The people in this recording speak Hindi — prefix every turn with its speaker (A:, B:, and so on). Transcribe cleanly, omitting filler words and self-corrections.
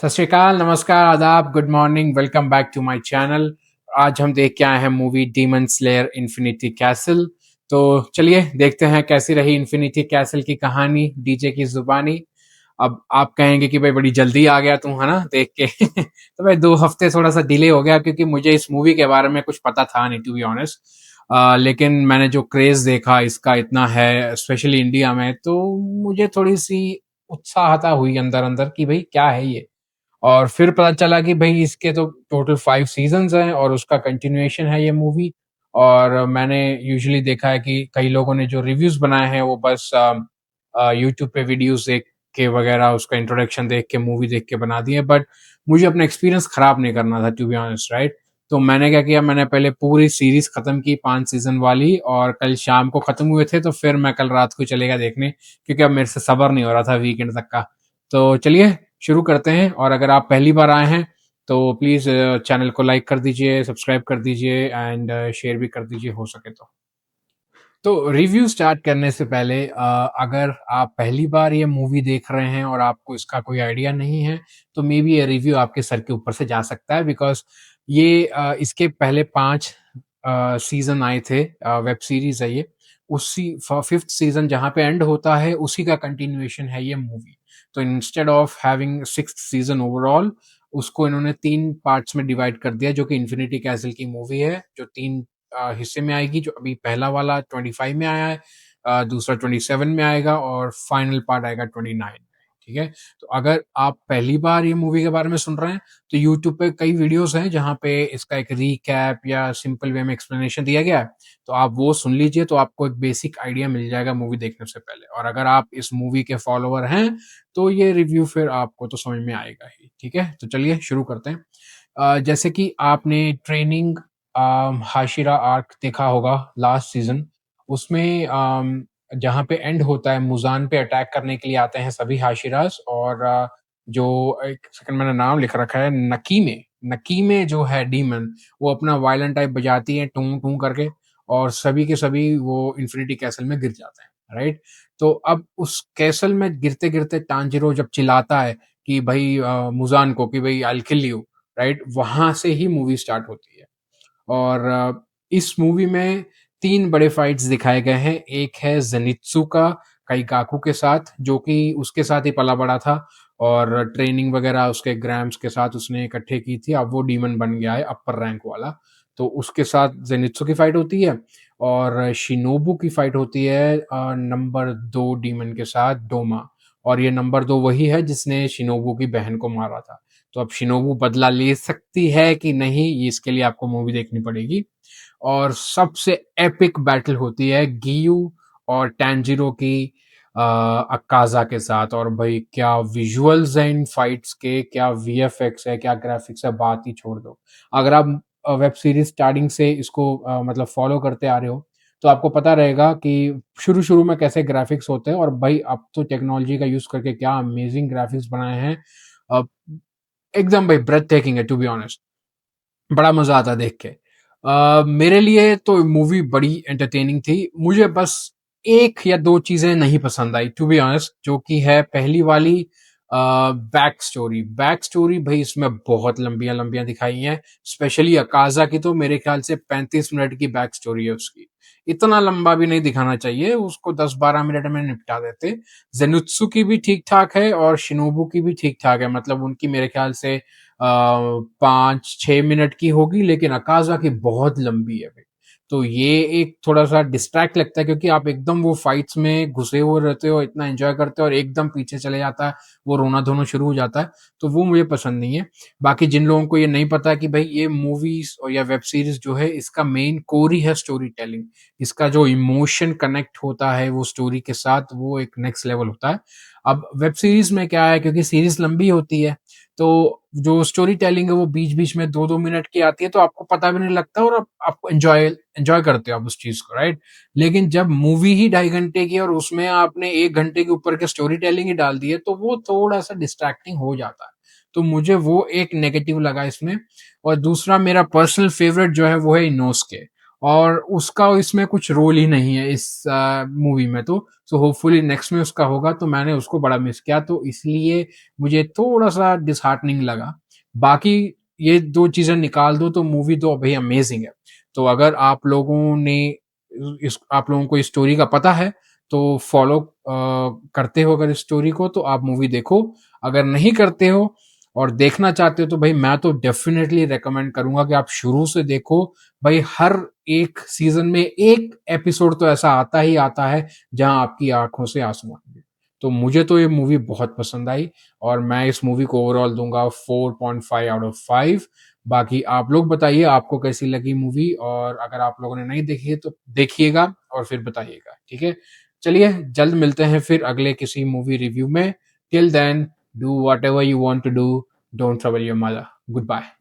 A: सत श्री अकाल, नमस्कार, आदाब, good morning, welcome back to my channel. आज हम देख के आए हैं movie Demon Slayer Infinity Castle. तो चलिए देखते हैं कैसी रही इन्फिनिटी कैसल की कहानी डीजे की जुबानी। अब आप कहेंगे कि भाई बड़ी जल्दी आ गया तू, है ना, देख के तो भाई 2 हफ्ते थोड़ा सा डिले हो गया क्योंकि मुझे इस मूवी के बारे में कुछ पता था नहीं, टू बी ऑनेस्ट। लेकिन मैंने जो क्रेज देखा इसका इतना है स्पेशली इंडिया में, तो मुझे थोड़ी सी उत्साहता हुई अंदर अंदर कि भाई क्या है ये। और फिर पता चला कि भाई इसके तो टोटल 5 सीज़न्स हैं और उसका कंटिन्यूएशन है ये मूवी। और मैंने यूजुअली देखा है कि कई लोगों ने जो रिव्यूज़ बनाए हैं वो बस यूट्यूब पे वीडियोज़ देख के वगैरह उसका इंट्रोडक्शन देख के, मूवी देख के बना दिए। बट मुझे अपना एक्सपीरियंस खराब नहीं करना था, टू बी ऑनेस्ट, राइट? तो मैंने क्या किया, मैंने पहले पूरी सीरीज़ खत्म की 5 सीज़न वाली, और कल शाम को खत्म हुए थे तो फिर मैं कल रात को चले गया देखने, क्योंकि अब मेरे से सब्र नहीं हो रहा था वीकेंड तक का। तो चलिए शुरू करते हैं। और अगर आप पहली बार आए हैं तो प्लीज़ चैनल को लाइक कर दीजिए, सब्सक्राइब कर दीजिए एंड शेयर भी कर दीजिए हो सके तो। तो रिव्यू स्टार्ट करने से पहले अगर आप पहली बार ये मूवी देख रहे हैं और आपको इसका कोई आइडिया नहीं है, तो मे बी ये रिव्यू आपके सर के ऊपर से जा सकता है, बिकॉज़ ये इसके पहले 5 सीज़न आए थे, वेब सीरीज़ है ये। उसी 5th सीज़न जहाँ पे एंड होता है, उसी का कंटिन्यूएशन है ये मूवी। तो instead of having 6th season overall, उसको इन्होंने 3 पार्ट्स में डिवाइड कर दिया, जो कि इन्फिनिटी कैसल की मूवी है, जो 3 हिस्से में आएगी। जो अभी पहला वाला 25 में आया है, दूसरा 27 में आएगा और फाइनल पार्ट आएगा 29 में। ठीक है? तो अगर आप पहली बार ये मूवी के बारे में सुन रहे हैं, तो यूट्यूब पे कई वीडियोज़ हैं जहाँ पे इसका एक रीकैप या सिंपल वे में एक्सप्लेनेशन दिया गया है। तो आप वो सुन लीजिए, तो आपको एक बेसिक आइडिया मिल जाएगा मूवी देखने से पहले। और अगर आप इस मूवी के फॉलोवर हैं, तो ये रिव्यू फिर आपको तो समझ में आएगा ही। ठीक है? तो चलिए शुरू करते हैं। जैसे कि आपने ट्रेनिंग हाशिरा आर्क देखा होगा लास्ट सीज़न। उसमें जहाँ पे एंड होता है, मुज़ान पे अटैक करने के लिए आते हैं सभी हाशिरास, और जो एक सेकंड मैंने नाम लिख रखा है, नकीमे। नकीमे जो है डीमन, वो अपना वायलेंट टाइप बजाती है टूँ-टूँ करके, और सभी के सभी वो इन्फिनिटी कैसल में गिर जाते हैं, राइट? तो अब उस कैसल में गिरते-गिरते टांजिरो जब चिल्लाता है कि भई मुज़ान को कि भई I will kill you, right? वहाँ से ही मूवी स्टार्ट होती है। और इस मूवी में 3 बड़े फाइट्स दिखाए गए हैं। एक है ज़ेनित्सु का काइकाकू के साथ, जो कि उसके साथ ही पला-बड़ा था, और ट्रेनिंग वगैरह उसके ग्रैम्स के साथ उसने इकट्ठे की थी। अब वो डीमन बन गया है अपर रैंक वाला। तो उसके साथ ज़ेनित्सु की फाइट होती है, और शिनोबु की फाइट होती है नंबर 2 डीमन के साथ, डोमा। और ये नंबर 2 वही है जिसने शिनोबु की बहन को मारा था। तो अब शिनोबु बदला ले सकती है कि नहीं, ये इसके लिए आपको मूवी देखनी पड़ेगी। और सबसे एपिक बैटल होती है गियू और टैंजिरो की अकाज़ा के साथ। और भाई क्या विजुअल्स हैं इन फाइट्स के, क्या वीएफएक्स है, क्या ग्राफिक्स है, बात ही छोड़ दो। अगर आप वेब सीरीज स्टार्टिंग से इसको मतलब फॉलो करते आ रहे हो, तो आपको पता रहेगा कि शुरू-शुरू में कैसे ग्राफिक्स होते हैं, और भाई अब तो टेक्नोलॉजी का यूज़ करके क्या अमेजिंग ग्राफिक्स बनाए हैं। अ, एकदम भाई ब्रेथ टेकिंग है, टू बी ऑनेस्ट। बड़ा मजा आता है देख के। मेरे लिए तो मूवी बड़ी एंटरटेनिंग थी। मुझे बस एक या दो चीजें नहीं पसंद आई, टू बी ऑनेस्ट, जो कि है पहली वाली, बैक स्टोरी। बैक स्टोरी भाई इसमें बहुत लंबियां लंबियां दिखाई हैं। स्पेशली अकाजा की तो मेरे ख्याल से 35 मिनट की बैक स्टोरी है उसकी। इतना लंबा भी नहीं दिखाना चाहिए उसको, 10-12 मिनट में निपटा देते। जेनुत्सु की भी ठीक ठाक है और शिनोबू की भी ठीक ठाक है, मतलब उनकी मेरे ख्याल से 5-6 मिनट की होगी, लेकिन अकाजा की बहुत लंबी है भाई। तो ये एक थोड़ा-सा डिस्ट्रैक्ट लगता है, क्योंकि आप एकदम वो फाइट्स में घुसे हुए रहते हो, इतना एन्जॉय करते हो, और एकदम पीछे चले जाता है, वो रोना-धोना शुरू हो जाता है, तो वो मुझे पसंद नहीं है। बाकी जिन लोगों को ये नहीं पता कि भाई ये मूवीज़ और या वेब सीरीज़ जो है, इसका मेन कोर ही है स्टोरी टेलिंग। इसका जो इमोशन कनेक्ट होता है वो स्टोरी के साथ, वो एक नेक्स्ट लेवल होता है। अब वेब सीरीज़ में क्या है, क्योंकि सीरीज़ लंबी होती है, तो जो स्टोरी टेलिंग है वो बीच-बीच में 2-2 मिनट की आती है, तो आपको पता भी नहीं लगता, और आप एन्जॉय एन्जॉय करते हो आप उस चीज़ को, राइट? लेकिन जब मूवी ही 2.5 घंटे की और उसमें आपने 1 घंटे के ऊपर के स्टोरी टेलिंग ही डाल दी है, तो वो थोड़ा-सा डिस्ट्रैक्टिंग हो जाता है। तो मुझे वो एक नेगेटिव लगा इसमें। और दूसरा मेरा पर्सनल फेवरेट जो है वो है इनोस्के। और उसका इसमें कुछ रोल ही नहीं है इस मूवी में तो। सो होपफुली नेक्स्ट में उसका होगा, तो मैंने उसको बड़ा मिस किया, तो इसलिए मुझे थोड़ा-सा डिसहार्टनिंग लगा। बाकी ये 2 चीज़ें निकाल दो तो मूवी तो भई अमेज़िंग है। तो अगर आप लोगों को इस स्टोरी का पता है, तो फॉलो करते हो अगर इस स्टोरी को, तो आप मूवी देखो। अगर नहीं करते हो और देखना चाहते हो, तो भई मैं तो डेफ़िनेटली रिकमेंड करूँगा कि आप शुरू से देखो। भाई हर एक सीज़न में एक एपिसोड तो ऐसा आता ही आता है, जहाँ आपकी आँखों से आँसू आएँगे। तो मुझे तो ये मूवी बहुत पसंद आई और मैं इस मूवी को ओवरऑल दूँगा 4.5 आउट ऑफ 5। बाकी आप लोग बताइए आपको कैसी लगी मूवी, और अगर आप लोगों ने नहीं देखी है तो देखिएगा और फिर बताइएगा, ठीक है? चलिए जल्द मिलते हैं फिर अगले किसी मूवी रिव्यू में। Till then do whatever you want to do, don't trouble your mother. Good bye.